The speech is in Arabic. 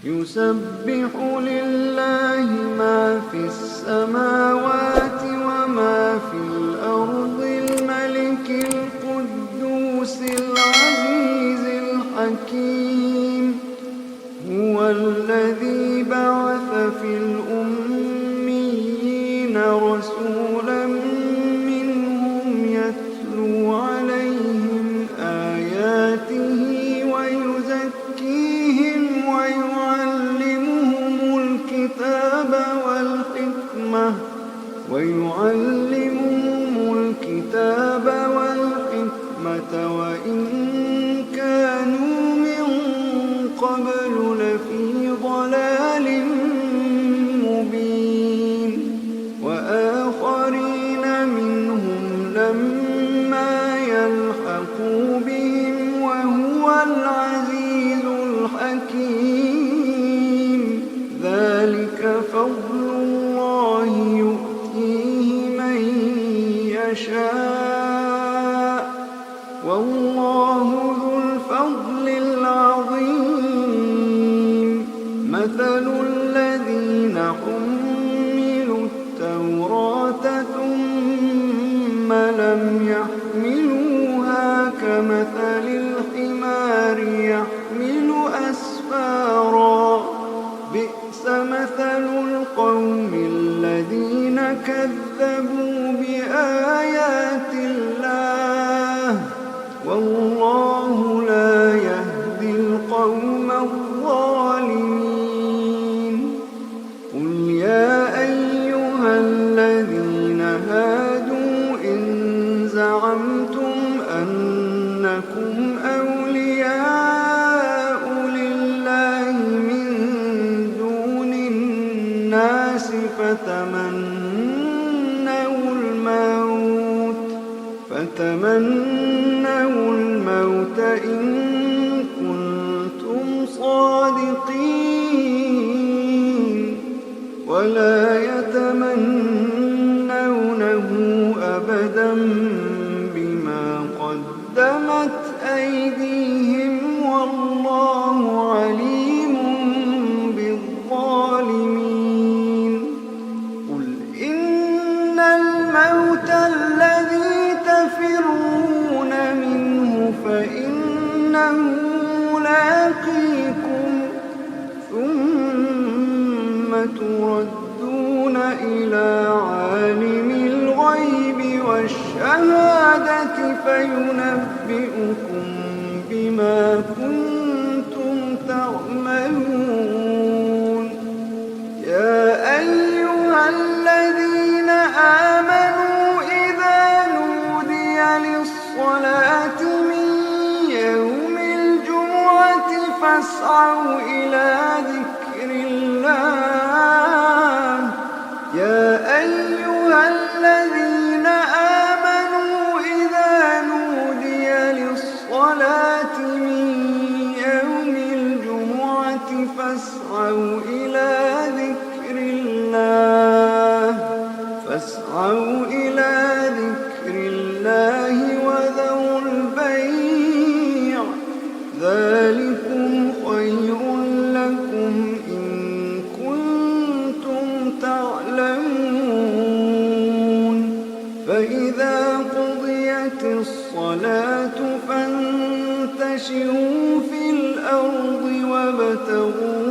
يسبح لله ما في السماوات وما في الأرض الملك القدوس العزيز الحكيم هو الذي بعث في الأميين رسولا منهم يتلو عليهم آياته ويعلمهم الكتاب والحكمة وإن كانوا من قبل لفي ضلال مبين وآخرين منهم لما يلحقوا بهم وهو العزيز الحكيم ذلك فضل الله يؤتيه من يشاء والله ذو الفضل العظيم مثل الذين حملوا التوراة ثم لم يحملوها كمثل الحمار يحمل أسفارا بئس مثل القوم الذين كذبوا بآيات الله والله لا يهدي القوم الظالمين قل يا أيها الذين هادوا إن زعمتم أنكم أولياء لله من دون الناس فتمنوا الموت إن كنتم صادقين ولا يتمنونه أبدا بما قدمت أيديهم والله عليم بالظالمين قل إن الموت الذي تفرون منه فإنه ملاقيكم ثم تردون إلى عالم الغيب والشهادة فينبئكم بما كنتم تعملون يا أيها الذين آمنوا للصلاة من يوم الجمعة فاسعوا إلى ذكر الله يا أيها الذين آمنوا إذا نودي للصلاة من يوم الجمعة فاسعوا إلى ذكر الله وذروا البيع ذلكم خير لكم إن كنتم تعلمون فإذا قضيت الصلاة فانتشروا في الأرض وابتغوا